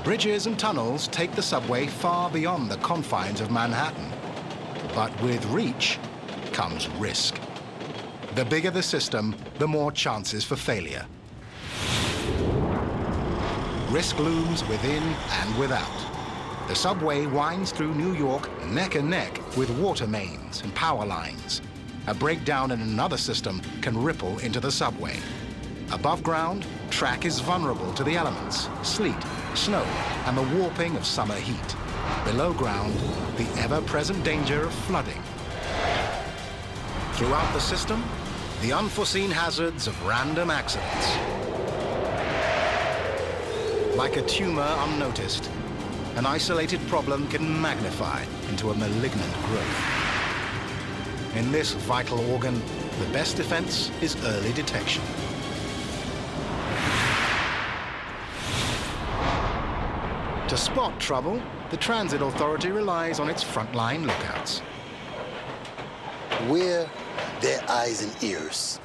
Bridges and tunnels take the subway far beyond the confines of Manhattan. But with reach comes risk. The bigger the system, the more chances for failure. Risk looms within and without. The subway winds through New York neck and neck with water mains and power lines. A breakdown in another system can ripple into the subway. Above ground, track is vulnerable to the elements, sleet, snow, and the warping of summer heat. Below ground, the ever-present danger of flooding. Throughout the system, the unforeseen hazards of random accidents. Like a tumor unnoticed, an isolated problem can magnify into a malignant growth. In this vital organ, the best defense is early detection. To spot trouble, the Transit Authority relies on its frontline lookouts. We're their eyes and ears,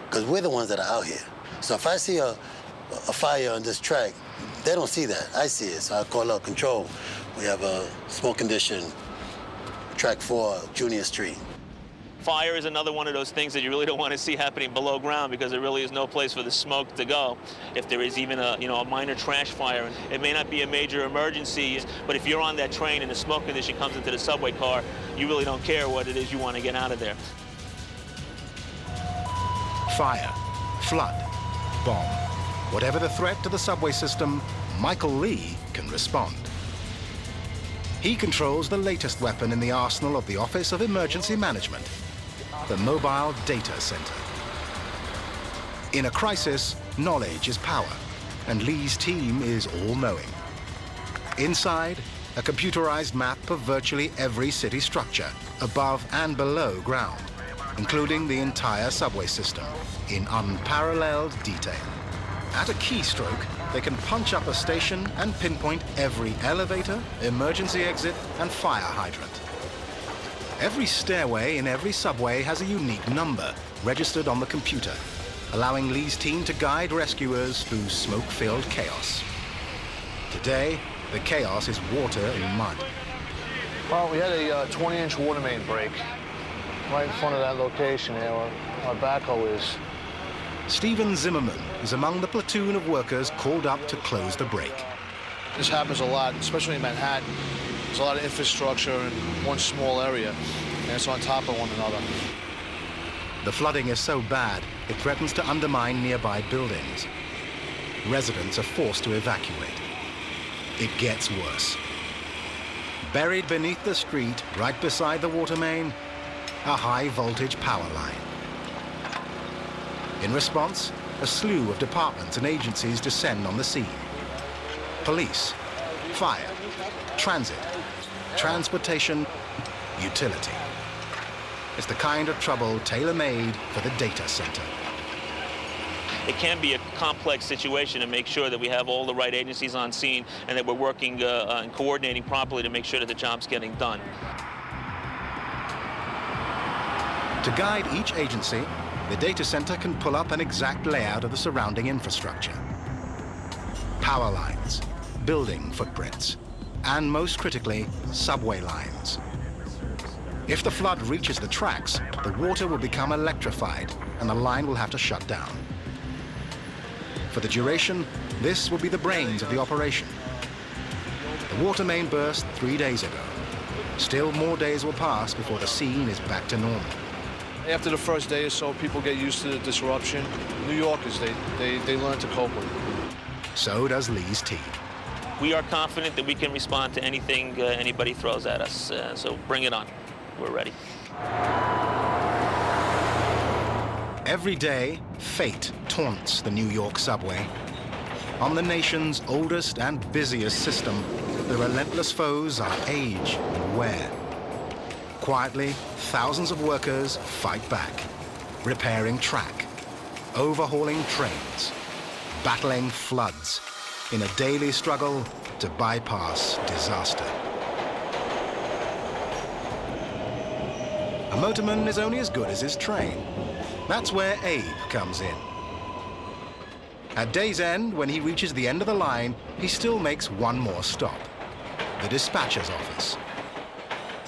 because we're the ones that are out here. So if I see a fire on this track, they don't see that. I see it, so I call out control. We have a smoke condition, track 4, Junior Street. Fire is another one of those things that you really don't want to see happening below ground, because there really is no place for the smoke to go. If there is even a minor trash fire, it may not be a major emergency, but if you're on that train and the smoke condition comes into the subway car, you really don't care what it is you want to get out of there. Fire, flood, bomb. Whatever the threat to the subway system, Michael Lee can respond. He controls the latest weapon in the arsenal of the Office of Emergency Management, the Mobile Data Center. In a crisis, knowledge is power, and Lee's team is all-knowing. Inside, a computerized map of virtually every city structure, above and below ground, including the entire subway system, in unparalleled detail. At a keystroke, they can punch up a station and pinpoint every elevator, emergency exit, and fire hydrant. Every stairway in every subway has a unique number registered on the computer, allowing Lee's team to guide rescuers through smoke-filled chaos. Today, the chaos is water and mud. Well, we had a 20-inch water main break right in front of that location there where our backhoe is. Stephen Zimmerman is among the platoon of workers called up to close the break. This happens a lot, especially in Manhattan. There's a lot of infrastructure in one small area, and it's on top of one another. The flooding is so bad, it threatens to undermine nearby buildings. Residents are forced to evacuate. It gets worse. Buried beneath the street, right beside the water main, a high-voltage power line. In response, a slew of departments and agencies descend on the scene. Police, fire, transit, transportation, utility. It's the kind of trouble tailor-made for the data center. It can be a complex situation to make sure that we have all the right agencies on scene and that we're working and coordinating properly to make sure that the job's getting done. To guide each agency, the data center can pull up an exact layout of the surrounding infrastructure. Power lines, building footprints, and most critically, subway lines. If the flood reaches the tracks, the water will become electrified and the line will have to shut down. For the duration, this will be the brains of the operation. The water main burst 3 days ago. Still more days will pass before the scene is back to normal. After the first day or so, people get used to the disruption. New Yorkers, they learn to cope with it. So does Lee's team. We are confident that we can respond to anything anybody throws at us, so bring it on. We're ready. Every day, fate taunts the New York subway. On the nation's oldest and busiest system, the relentless foes are age and wear. Quietly, thousands of workers fight back, repairing track, overhauling trains, battling floods, in a daily struggle to bypass disaster. A motorman is only as good as his train. That's where Abe comes in. At day's end, when he reaches the end of the line, he still makes one more stop, the dispatcher's office.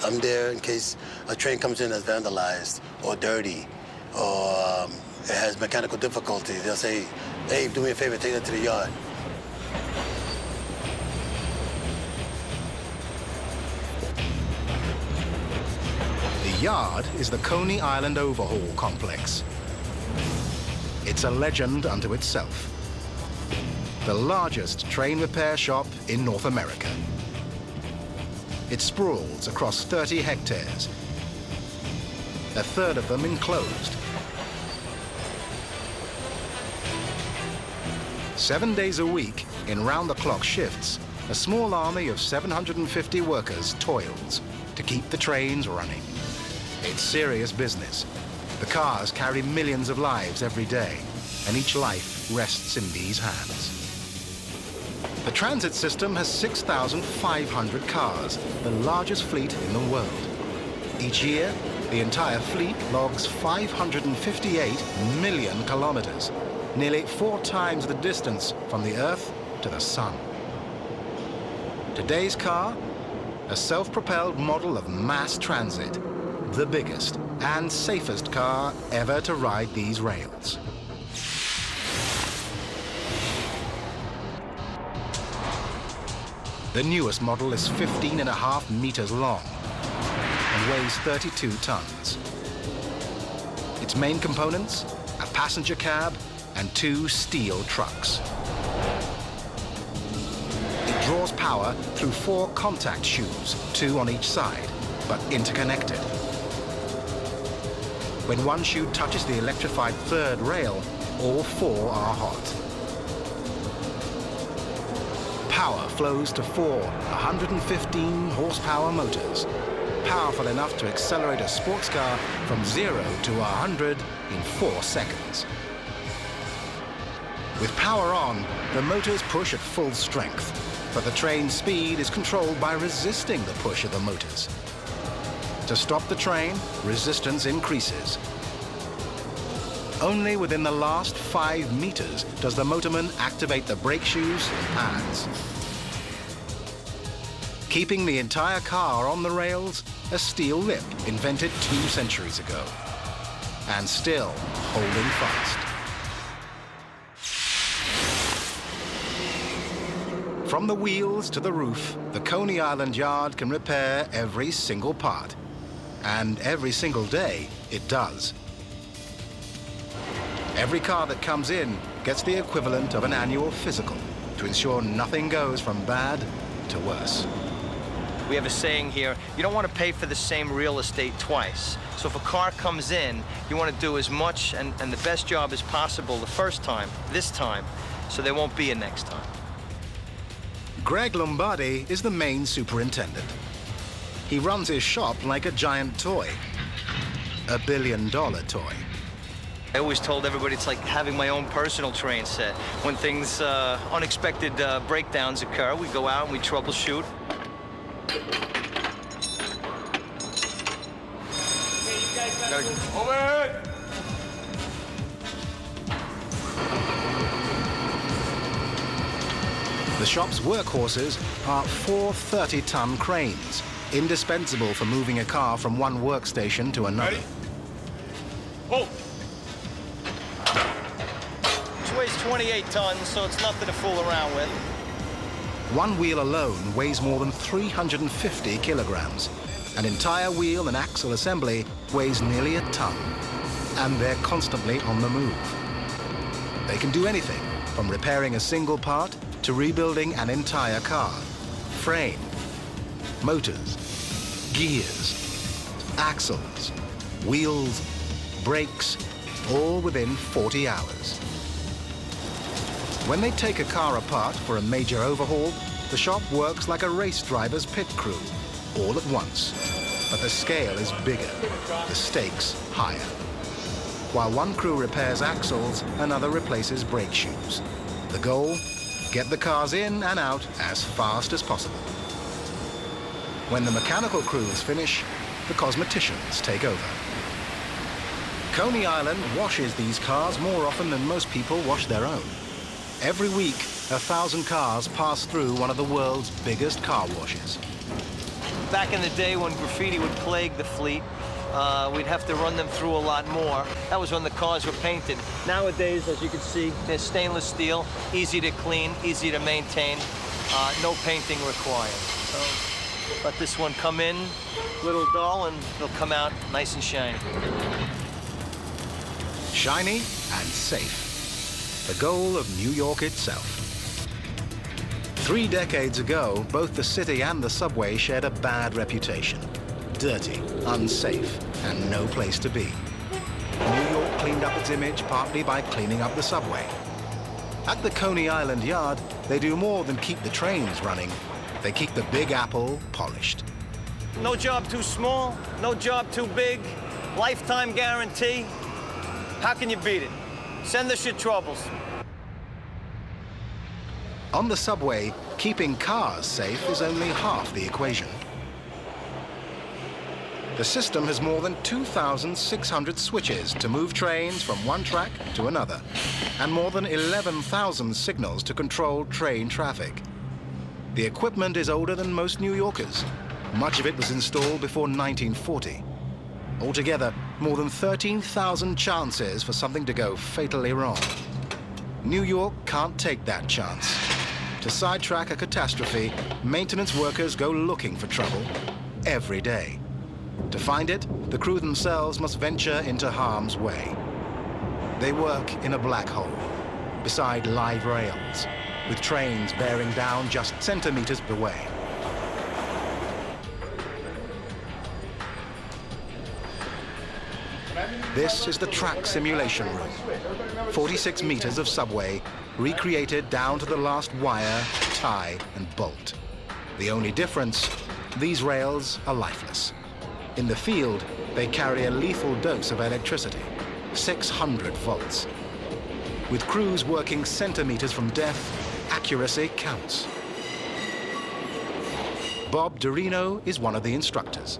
I'm there in case a train comes in that's vandalized or dirty or it has mechanical difficulty. They'll say, hey, do me a favor, take that to the yard. The yard is the Coney Island Overhaul Complex. It's a legend unto itself. The largest train repair shop in North America. It sprawls across 30 hectares, a third of them enclosed. 7 days a week, in round-the-clock shifts, a small army of 750 workers toils to keep the trains running. It's serious business. The cars carry millions of lives every day, and each life rests in these hands. The transit system has 6,500 cars, the largest fleet in the world. Each year, the entire fleet logs 558 million kilometers, nearly 4 times the distance from the Earth to the Sun. Today's car, a self-propelled model of mass transit, the biggest and safest car ever to ride these rails. The newest model is 15.5 meters long and weighs 32 tons. Its main components, a passenger cab and 2 steel trucks. It draws power through 4 contact shoes, 2 on each side, but interconnected. When one shoe touches the electrified third rail, all 4 are hot. Power flows to 4 115 horsepower motors, powerful enough to accelerate a sports car from 0 to 100 in 4 seconds. With power on, the motors push at full strength, but the train's speed is controlled by resisting the push of the motors. To stop the train, resistance increases. Only within the last 5 meters does the motorman activate the brake shoes and pads. Keeping the entire car on the rails, a steel lip invented 2 centuries ago, and still holding fast. From the wheels to the roof, the Coney Island yard can repair every single part. And every single day, it does. Every car that comes in gets the equivalent of an annual physical to ensure nothing goes from bad to worse. We have a saying here, you don't want to pay for the same real estate twice. So if a car comes in, you want to do as much and the best job as possible the first time, this time, so there won't be a next time. Greg Lombardi is the main superintendent. He runs his shop like a giant toy, a $1 billion toy. I always told everybody it's like having my own personal train set. When things, unexpected breakdowns occur, we go out and we troubleshoot. Overhead! The shop's workhorses are 4 30-ton cranes, indispensable for moving a car from one workstation to another. Ready? Hold! This weighs 28 tons, so it's nothing to fool around with. One wheel alone weighs more than 350 kilograms. An entire wheel and axle assembly weighs nearly a ton, and they're constantly on the move. They can do anything, from repairing a single part to rebuilding an entire car. Frame, motors, gears, axles, wheels, brakes, all within 40 hours. When they take a car apart for a major overhaul, the shop works like a race driver's pit crew, all at once. But the scale is bigger, the stakes higher. While one crew repairs axles, another replaces brake shoes. The goal? Get the cars in and out as fast as possible. When the mechanical crews finish, the cosmeticians take over. Coney Island washes these cars more often than most people wash their own. Every week, 1,000 cars pass through one of the world's biggest car washes. Back in the day when graffiti would plague the fleet, we'd have to run them through a lot more. That was when the cars were painted. Nowadays, as you can see, they're stainless steel, easy to clean, easy to maintain, no painting required. So let this one come in, little dull, and they'll come out nice and shiny. Shiny and safe. The goal of New York itself. 3 decades ago, both the city and the subway shared a bad reputation. Dirty, unsafe, and no place to be. New York cleaned up its image partly by cleaning up the subway. At the Coney Island yard, they do more than keep the trains running. They keep the Big Apple polished. No job too small, no job too big, lifetime guarantee. How can you beat it? Send us your troubles. On the subway, keeping cars safe is only half the equation. The system has more than 2,600 switches to move trains from one track to another, and more than 11,000 signals to control train traffic. The equipment is older than most New Yorkers. Much of it was installed before 1940. Altogether, more than 13,000 chances for something to go fatally wrong. New York can't take that chance. To sidetrack a catastrophe, maintenance workers go looking for trouble every day. To find it, the crew themselves must venture into harm's way. They work in a black hole, beside live rails, with trains bearing down just centimeters away. This is the track simulation room. 46 meters of subway, recreated down to the last wire, tie, and bolt. The only difference, these rails are lifeless. In the field, they carry a lethal dose of electricity, 600 volts. With crews working centimeters from death, accuracy counts. Bob Dorino is one of the instructors.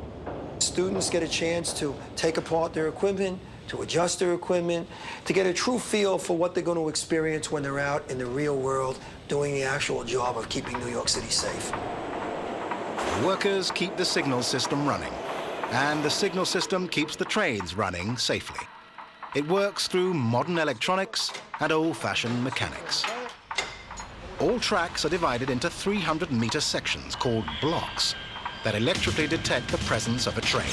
Students get a chance to take apart their equipment, to adjust their equipment, to get a true feel for what they're going to experience when they're out in the real world doing the actual job of keeping New York City safe. The workers keep the signal system running, and the signal system keeps the trains running safely. It works through modern electronics and old-fashioned mechanics. All tracks are divided into 300-meter sections called blocks that electrically detect the presence of a train.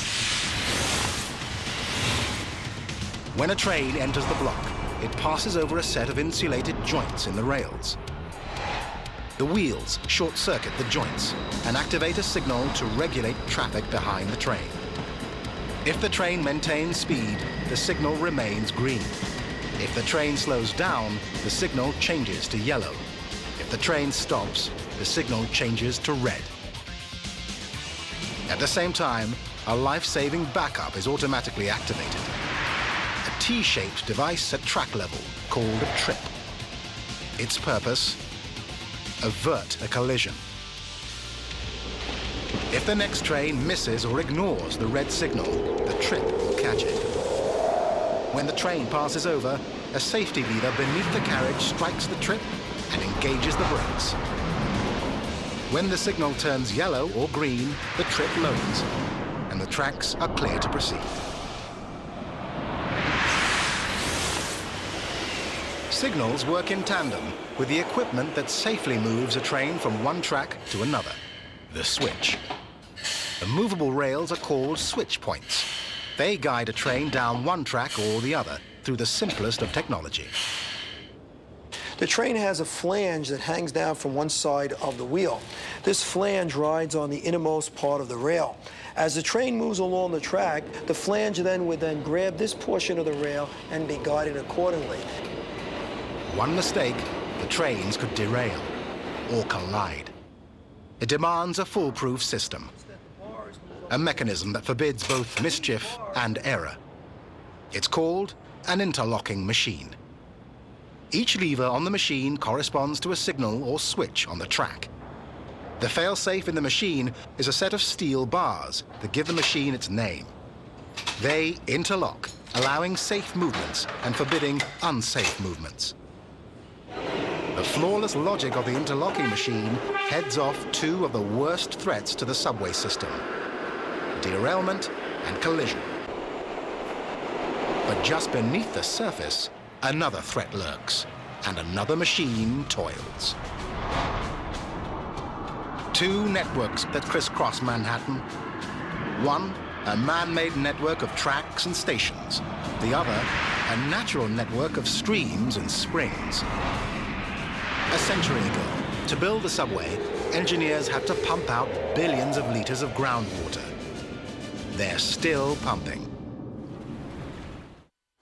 When a train enters the block, it passes over a set of insulated joints in the rails. The wheels short-circuit the joints and activate a signal to regulate traffic behind the train. If the train maintains speed, the signal remains green. If the train slows down, the signal changes to yellow. If the train stops, the signal changes to red. At the same time, a life-saving backup is automatically activated. A T-shaped device at track level called a trip. Its purpose? Avert a collision. If the next train misses or ignores the red signal, the trip will catch it. When the train passes over, a safety lever beneath the carriage strikes the trip and engages the brakes. When the signal turns yellow or green, the trip lowers, and the tracks are clear to proceed. Signals work in tandem with the equipment that safely moves a train from one track to another, the switch. The movable rails are called switch points. They guide a train down one track or the other through the simplest of technology. The train has a flange that hangs down from one side of the wheel. This flange rides on the innermost part of the rail. As the train moves along the track, the flange would grab this portion of the rail and be guided accordingly. One mistake, the trains could derail or collide. It demands a foolproof system, a mechanism that forbids both mischief and error. It's called an interlocking machine. Each lever on the machine corresponds to a signal or switch on the track. The fail-safe in the machine is a set of steel bars that give the machine its name. They interlock, allowing safe movements and forbidding unsafe movements. the flawless logic of the interlocking machine heads off two of the worst threats to the subway system: derailment and collision. But just beneath the surface, another threat lurks, and another machine toils. Two networks that crisscross Manhattan. One, a man-made network of tracks and stations. The other, a natural network of streams and springs. A century ago, to build the subway, engineers had to pump out billions of liters of groundwater. They're still pumping.